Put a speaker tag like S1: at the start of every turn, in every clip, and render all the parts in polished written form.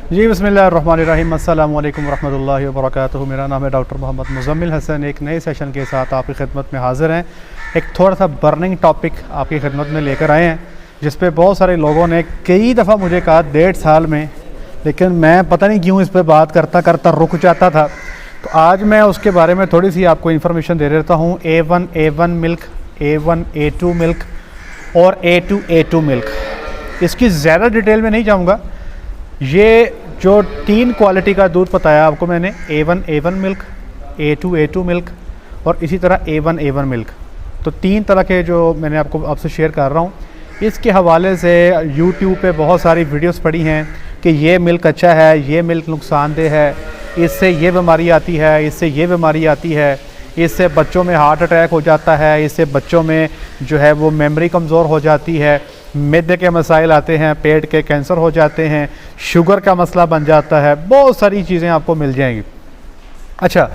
S1: जी बिस्मिल्लाहिर्रहमानिर्रहीम, अस्सलामु अलैकुम वरहमतुल्लाहि वबरकातुहू। मेरा नाम है डॉक्टर मोहम्मद मुज़म्मिल हसन। एक नए सेशन के साथ आपकी खिदमत में हाज़िर हैं। एक थोड़ा सा बर्निंग टॉपिक आपकी खिदमत में लेकर आए हैं, जिस पे बहुत सारे लोगों ने कई दफ़ा मुझे कहा 1.5 साल में, लेकिन मैं पता नहीं क्यों इस पर बात करता करता रुक जाता था। तो आज मैं उसके बारे में थोड़ी सी आपको इन्फॉर्मेशन दे देता हूँ। A1 मिल्क, A1A2 मिल्क और A2A2 मिल्क, इसकी ज़्यादा डिटेल में नहीं जाऊँगा। ये जो 3 क्वालिटी का दूध बताया आपको मैंने, A1 मिल्क, A2 मिल्क और इसी तरह A1 मिल्क, तो 3 तरह के जो मैंने आपसे शेयर कर रहा हूँ। इसके हवाले से YouTube पे बहुत सारी वीडियोस पड़ी हैं कि ये मिल्क अच्छा है, ये मिल्क नुकसानदेह है, इससे ये बीमारी आती है, इससे ये बीमारी आती है, इससे बच्चों में हार्ट अटैक हो जाता है, इससे बच्चों में जो है वो मेमोरी कमज़ोर हो जाती है, मैदे के मसाइल आते हैं, पेट के कैंसर हो जाते हैं, शुगर का मसला बन जाता है, बहुत सारी चीज़ें आपको मिल जाएंगी। अच्छा,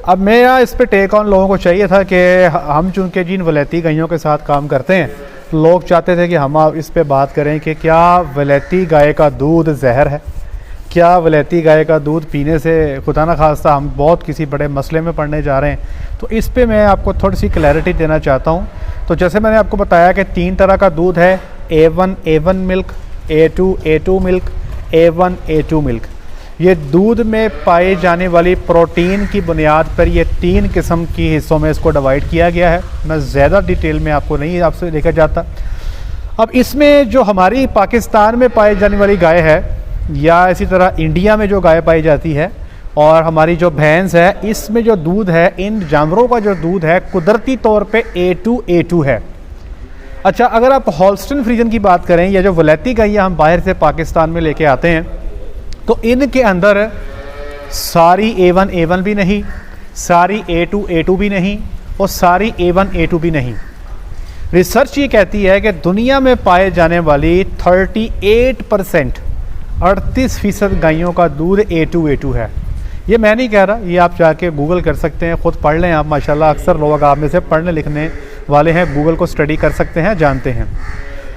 S1: अब मेरा इस पे टेक ऑन लोगों को चाहिए था कि हम चूँकि जिन वलैती गायों के साथ काम करते हैं, लोग चाहते थे कि हम इस पे बात करें कि क्या वलैती गाय का दूध जहर है, क्या वलैती गाय का दूध पीने से खुदा न खास्ता हम बहुत किसी बड़े मसले में पड़ने जा रहे हैं। तो इस पे मैं आपको थोड़ी सी क्लैरिटी देना चाहता हूँ। तो जैसे मैंने आपको बताया कि 3 तरह का दूध है, A1 milk, A2 milk, A1A2 milk. ये दूध में पाए जाने वाली प्रोटीन की बुनियाद पर ये 3 किस्म की हिस्सों में इसको डिवाइड किया गया है। मैं ज़्यादा डिटेल में आपको नहीं आपसे लेकर जाता। अब इसमें जो हमारी पाकिस्तान में पाई जाने वाली गाय है, या इसी तरह इंडिया में जो गाय पाई जाती है, और हमारी जो भैंस है, इसमें जो दूध है, इन जानवरों का जो दूध है कुदरती तौर पे A2 है। अच्छा, अगर आप हॉल्स्टन फ्रीजन की बात करें, या जो वलैती गायें हम बाहर से पाकिस्तान में लेके आते हैं, तो इनके अंदर सारी A1 भी नहीं, सारी A2 भी नहीं, और सारी A1 भी नहीं। रिसर्च ये कहती है कि दुनिया में पाए जाने वाली 38% 38% गायों का दूध A2 है। ये मैं नहीं कह रहा, ये आप जाके गूगल कर सकते हैं, ख़ुद पढ़ लें आप। माशाल्लाह अक्सर लोग आप में से पढ़ने लिखने वाले हैं, गूगल को स्टडी कर सकते हैं, जानते हैं।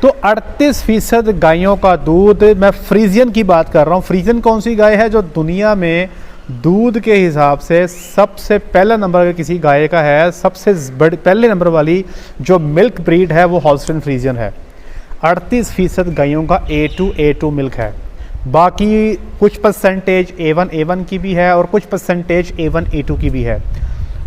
S1: तो 38% गायों का दूध, मैं फ्रीजियन की बात कर रहा हूँ। फ्रीजियन कौन सी गाय है जो दुनिया में दूध के हिसाब से सबसे पहला नंबर अगर किसी गाय का है, सबसे पहले नंबर वाली जो मिल्क ब्रीड है वो हॉल्स्टन फ्रीजियन है। 38% गायों का A2 मिल्क है। बाकी कुछ परसेंटेज A1 की भी है और कुछ परसेंटेज A1 की भी है।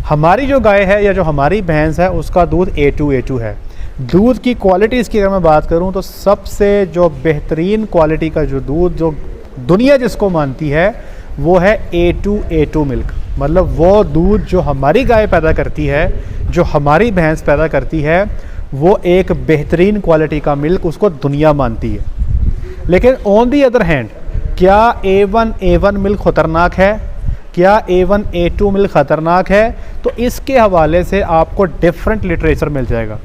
S1: हमारी जो गाय है या जो हमारी भैंस है, उसका दूध A2 है। दूध की क्वालिटीज़ की अगर मैं बात करूं, तो सबसे जो बेहतरीन क्वालिटी का जो दूध जो दुनिया जिसको मानती है, वो है A2 मिल्क। मतलब वो दूध जो हमारी गाय पैदा करती है, जो हमारी भैंस पैदा करती है, वो एक बेहतरीन क्वालिटी का मिल्क उसको दुनिया मानती है। लेकिन ऑन दी अदर हैंड, क्या A1 मिल्क ख़तरनाक है, क्या A1 मिल्क ख़तरनाक है? तो इसके हवाले से आपको डिफरेंट लिटरेचर मिल जाएगा।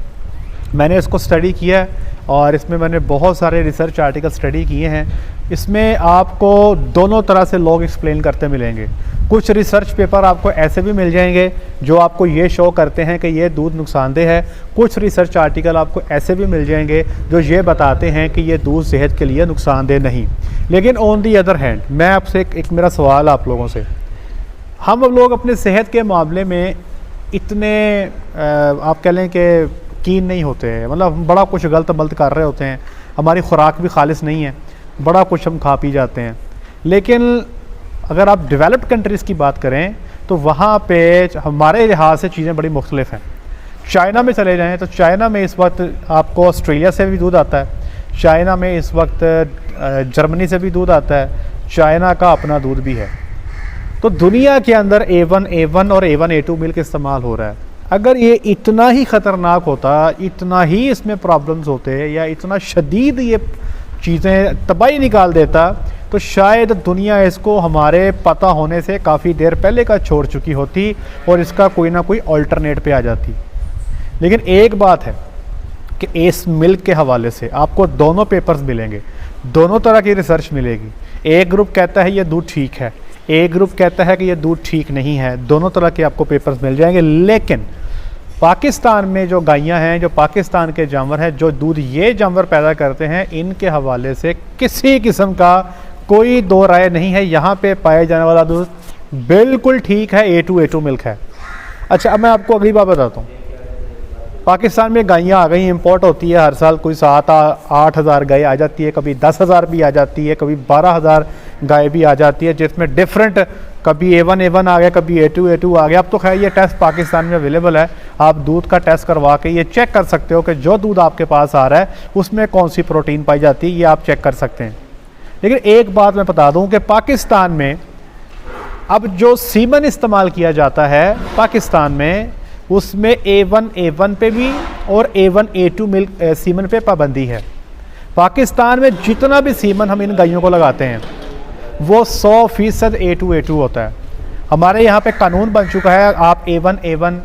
S1: मैंने इसको स्टडी किया है और इसमें मैंने बहुत सारे रिसर्च आर्टिकल स्टडी किए हैं। इसमें आपको दोनों तरह से लोग एक्सप्लेन करते मिलेंगे। कुछ रिसर्च पेपर आपको ऐसे भी मिल जाएंगे जो आपको ये शो करते हैं कि ये दूध नुकसानदेह है। कुछ रिसर्च आर्टिकल आपको ऐसे भी मिल जाएंगे जो ये बताते हैं कि ये दूध सेहत के लिए नुकसानदेह नहीं। लेकिन ऑन दी अदर हैंड, मैं आपसे एक मेरा सवाल आप लोगों से, हम लोग अपने सेहत के मामले में इतने आप कह लें कि कीन नहीं होते हैं। मतलब हम बड़ा कुछ गलत मलत कर रहे होते हैं, हमारी खुराक भी खालिस नहीं है, बड़ा कुछ हम खा पी जाते हैं। लेकिन अगर आप डेवलप्ड कंट्रीज़ की बात करें, तो वहाँ पे हमारे लिहाज से चीज़ें बड़ी मुख्तलिफ हैं। चाइना में चले जाएँ तो चाइना में इस वक्त आपको ऑस्ट्रेलिया से भी दूध आता है, चाइना में इस वक्त जर्मनी से भी दूध आता है, चाइना का अपना दूध भी है। तो दुनिया के अंदर A1 और A1 मिल्क इस्तेमाल हो रहा है। अगर ये इतना ही ख़तरनाक होता, इतना ही इसमें प्रॉब्लम्स होते, या इतना शदीद ये चीज़ें तबाही निकाल देता, तो शायद दुनिया इसको हमारे पता होने से काफ़ी देर पहले का छोड़ चुकी होती और इसका कोई ना कोई अल्टरनेट पे आ जाती। लेकिन एक बात है कि इस मिल्क के हवाले से आपको दोनों पेपर्स मिलेंगे, दोनों तरह की रिसर्च मिलेगी। एक ग्रुप कहता है ये दूध ठीक है, एक ग्रुप कहता है कि ये दूध ठीक नहीं है। दोनों तरह के आपको पेपर्स मिल जाएंगे। लेकिन पाकिस्तान में जो गायें हैं, जो पाकिस्तान के जानवर हैं, जो दूध ये जानवर पैदा करते हैं, इनके हवाले से किसी किस्म का कोई दो राय नहीं है, यहाँ पे पाया जाने वाला दूध बिल्कुल ठीक है, A2 मिल्क है। अच्छा, अब मैं आपको अगली बात बताता हूँ। पाकिस्तान में गायें आ गई, इंपोर्ट होती है हर साल, कोई 7-8 हज़ार गाय आ जाती है, कभी 10 हज़ार भी आ जाती है, कभी 12 हज़ार गाय भी आ जाती है, जिसमें डिफरेंट, कभी A1 आ गया, कभी A2 आ गया। अब तो खैर ये टेस्ट पाकिस्तान में अवेलेबल है, आप दूध का टेस्ट करवा के ये चेक कर सकते हो कि जो दूध आपके पास आ रहा है उसमें कौन सी प्रोटीन पाई जाती है, ये आप चेक कर सकते हैं। लेकिन एक बात मैं बता दूँ कि पाकिस्तान में अब जो सीमन इस्तेमाल किया जाता है पाकिस्तान में, उसमें A1 पे भी और A2 मिल्क सीमन पे पाबंदी है। पाकिस्तान में जितना भी सीमन हम इन गायों को लगाते हैं वो 100% A2 होता है। हमारे यहाँ पे कानून बन चुका है, आप A1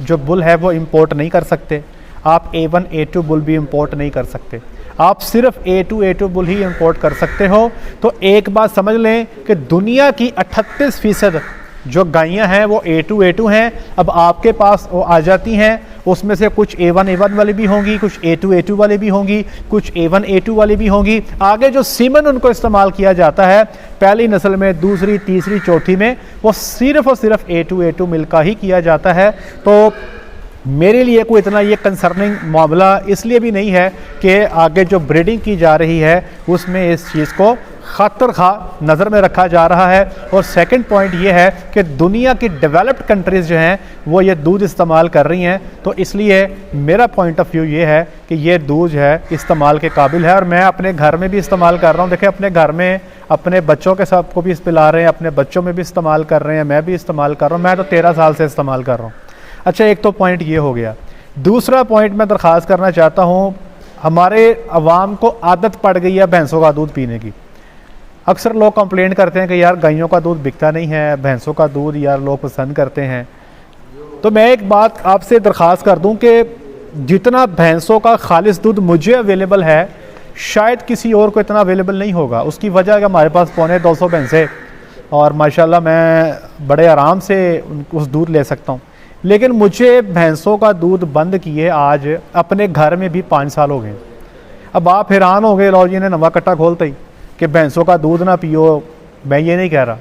S1: जो बुल है वो इंपोर्ट नहीं कर सकते, आप A2 बुल भी इंपोर्ट नहीं कर सकते, आप सिर्फ A2 बुल ही इंपोर्ट कर सकते हो। तो एक बात समझ लें कि दुनिया की 38% जो गायें हैं वो A2 हैं। अब आपके पास वो आ जाती हैं, उसमें से कुछ A1 वाली भी होंगी, कुछ A2 वाली भी होंगी, कुछ A1 वाली भी होंगी। आगे जो सीमन उनको इस्तेमाल किया जाता है पहली नस्ल में, दूसरी, तीसरी, चौथी में, वो सिर्फ और सिर्फ A2 मिल्क का ही किया जाता है। तो मेरे लिए कोई इतना ये कंसर्निंग मामला इसलिए भी नहीं है कि आगे जो ब्रीडिंग की जा रही है उसमें इस चीज़ को ख़ातर खा नज़र में रखा जा रहा है। और सेकंड पॉइंट ये है कि दुनिया की डेवलप्ड कंट्रीज़ जो हैं वो ये दूध इस्तेमाल कर रही हैं, तो इसलिए मेरा पॉइंट ऑफ व्यू ये है कि ये दूध है इस्तेमाल के काबिल है। और मैं अपने घर में भी इस्तेमाल कर रहा हूँ। देखिए, अपने घर में अपने बच्चों के साथ को भी पिला रहे हैं, अपने बच्चों में भी इस्तेमाल कर रहे हैं, मैं भी इस्तेमाल कर रहा हूँ। मैं तो 13 साल से इस्तेमाल कर रहा हूँ। अच्छा, एक तो पॉइंट ये हो गया। दूसरा पॉइंट मैं दरख्वास्त करना चाहता हूँ, हमारे अवाम को आदत पड़ गई है भैंसों का दूध पीने की। अक्सर लोग कंप्लेंट करते हैं कि यार गायों का दूध बिकता नहीं है, भैंसों का दूध यार लोग पसंद करते हैं। तो मैं एक बात आपसे दरख्वास्त कर दूं कि जितना भैंसों का खालिस दूध मुझे अवेलेबल है शायद किसी और को इतना अवेलेबल नहीं होगा। उसकी वजह है कि हमारे पास 250 भैंसें और माशाल्लाह मैं बड़े आराम से उस दूध ले सकता हूँ। लेकिन मुझे भैंसों का दूध बंद किए आज अपने घर में भी 5 साल हो गए। अब आप हैरान हो गए, लो जी ने नवा कट्टा खोलते ही कि भैंसों का दूध ना पियो। मैं ये नहीं कह रहा,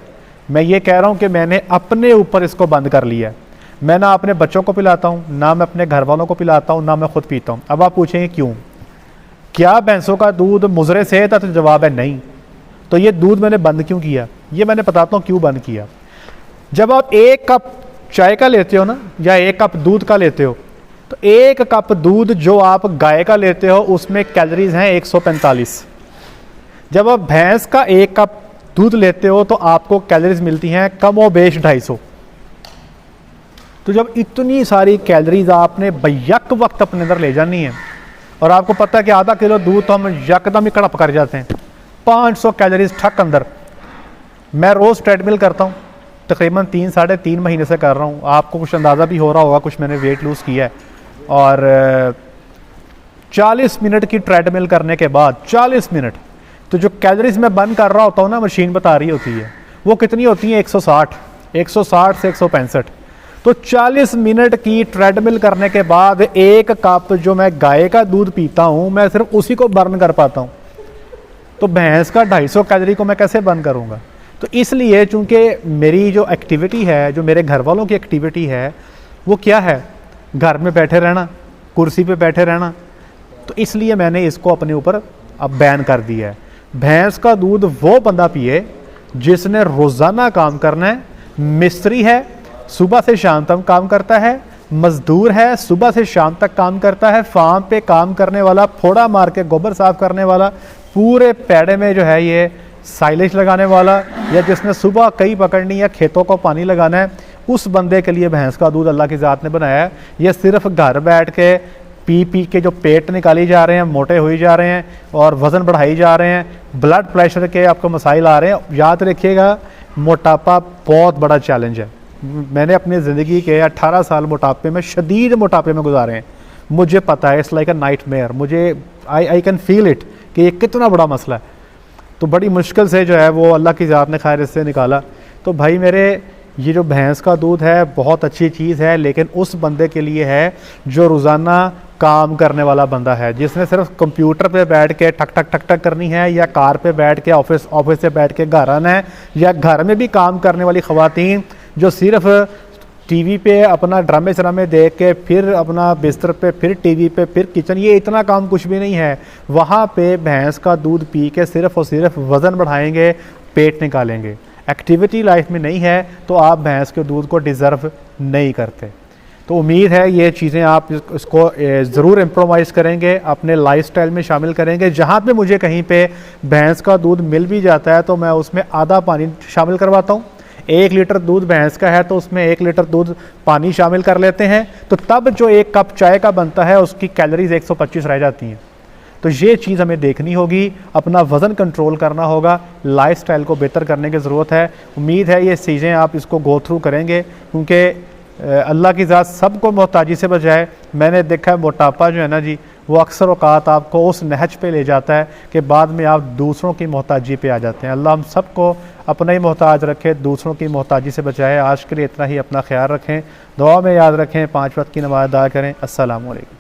S1: मैं ये कह रहा हूँ कि मैंने अपने ऊपर इसको बंद कर लिया है। मैं ना अपने बच्चों को पिलाता हूँ, ना मैं अपने घर वालों को पिलाता हूँ, ना मैं खुद पीता हूँ। अब आप पूछेंगे क्यों, क्या भैंसों का दूध मुज़रे सेहत है? तो जवाब है नहीं। तो ये दूध मैंने बंद क्यों किया, ये मैंने बताता हूँ क्यों बंद किया। जब आप 1 कप चाय का लेते हो ना, या 1 कप दूध का लेते हो, तो 1 कप दूध जो आप गाय का लेते हो उसमें कैलोरीज हैं 145। जब आप भैंस का 1 कप दूध लेते हो तो आपको कैलोरीज मिलती हैं कम और बेश 250। तो जब इतनी सारी कैलोरीज आपने बैक वक्त अपने अंदर ले जानी है, और आपको पता है कि आधा किलो दूध तो हम यकदम ही कड़प कर जाते हैं, 500 कैलोरीज ठक अंदर। मैं रोज़ ट्रेडमिल करता हूँ, तकरीबन 3-3.5 महीने से कर रहा हूँ। आपको कुछ अंदाज़ा भी हो रहा होगा, कुछ मैंने वेट लूज़ किया है। और 40 मिनट की ट्रेडमिल करने के बाद 40 मिनट, तो जो कैलोरीज मैं बर्न कर रहा होता हूँ ना, मशीन बता रही होती है वो कितनी होती है, 160 से 165। तो 40 मिनट की ट्रेडमिल करने के बाद 1 कप जो मैं गाय का दूध पीता हूँ मैं सिर्फ उसी को बर्न कर पाता हूँ। तो भैंस का 250 कैलोरी को मैं कैसे बर्न करूँगा? तो इसलिए चूँकि मेरी जो एक्टिविटी है, जो मेरे घर वालों की एक्टिविटी है, वो क्या है, घर में बैठे रहना, कुर्सी पे बैठे रहना, तो इसलिए मैंने इसको अपने ऊपर अब बैन कर दिया है। भैंस का दूध वो बंदा पिए जिसने रोज़ाना काम करना है, मिस्त्री है, सुबह से शाम तक काम करता है, मज़दूर है, सुबह से शाम तक काम करता है, फार्म पे काम करने वाला, फोड़ा मार के गोबर साफ़ करने वाला, पूरे पेड़े में जो है ये साइलेज लगाने वाला, या जिसने सुबह कई पकड़नी है, खेतों को पानी लगाना है, उस बंदे के लिए भैंस का दूध अल्लाह की ज़ात ने बनाया है। ये सिर्फ घर बैठ के पी के जो पेट निकाली जा रहे हैं, मोटे हुई जा रहे हैं और वज़न बढ़ाई जा रहे हैं, ब्लड प्रेशर के आपको मसाइल आ रहे हैं। याद रखिएगा, मोटापा बहुत बड़ा चैलेंज है। मैंने अपनी ज़िंदगी के 18 साल मोटापे में, शदीद मोटापे में गुजारे हैं। मुझे पता है, इट्स लाइक अ नाइटमेयर। मुझे आई कैन फील इट कि ये कितना बड़ा मसला है। तो बड़ी मुश्किल से जो है वो अल्लाह की ज़ात ने खैर इससे निकाला। तो भाई मेरे, ये जो भैंस का दूध है बहुत अच्छी चीज़ है, लेकिन उस बंदे के लिए है जो रोज़ाना काम करने वाला बंदा है, जिसने सिर्फ कंप्यूटर पे बैठ के ठक ठक ठक ठक करनी है, या कार पे बैठ के ऑफिस से बैठ के घर आना है, या घर में भी काम करने वाली ख़वातीन जो सिर्फ टीवी पे अपना ड्रामे श्रामे देख के फिर अपना बिस्तर पे फिर टीवी पे फिर किचन, ये इतना काम कुछ भी नहीं है। वहाँ पे भैंस का दूध पी के सिर्फ़ और सिर्फ वज़न बढ़ाएंगे, पेट निकालेंगे। एक्टिविटी लाइफ में नहीं है तो आप भैंस के दूध को डिज़र्व नहीं करते। तो उम्मीद है ये चीज़ें आप इसको ज़रूर इम्प्रोवाइज़ करेंगे, अपने लाइफस्टाइल में शामिल करेंगे। जहाँ पे मुझे कहीं पे भैंस का दूध मिल भी जाता है तो मैं उसमें आधा पानी शामिल करवाता हूँ। 1 लीटर दूध भैंस का है तो उसमें 1 लीटर दूध पानी शामिल कर लेते हैं, तो तब जो 1 कप चाय का बनता है उसकी कैलोरीज 125 रह जाती हैं। तो ये चीज़ हमें देखनी होगी, अपना वज़न कंट्रोल करना होगा, लाइफस्टाइल को बेहतर करने की ज़रूरत है। उम्मीद है ये चीज़ें आप इसको गो थ्रू करेंगे, क्योंकि अल्लाह की ज़ात सबको मोहताजी से बचाए। मैंने देखा है मोटापा जो है ना जी, वो अक्सर औकात आपको उस नहज पे ले जाता है कि बाद में आप दूसरों की मोहताजी पे आ जाते हैं। अल्लाह हम सबको अपना ही मोहताज रखे, दूसरों की मोहताजी से बचाए। आज के लिए इतना ही, अपना ख्याल रखें, दुआ में याद रखें, 5 वक्त की नमाज़ अदा करें। अस्सलामु अलैकुम।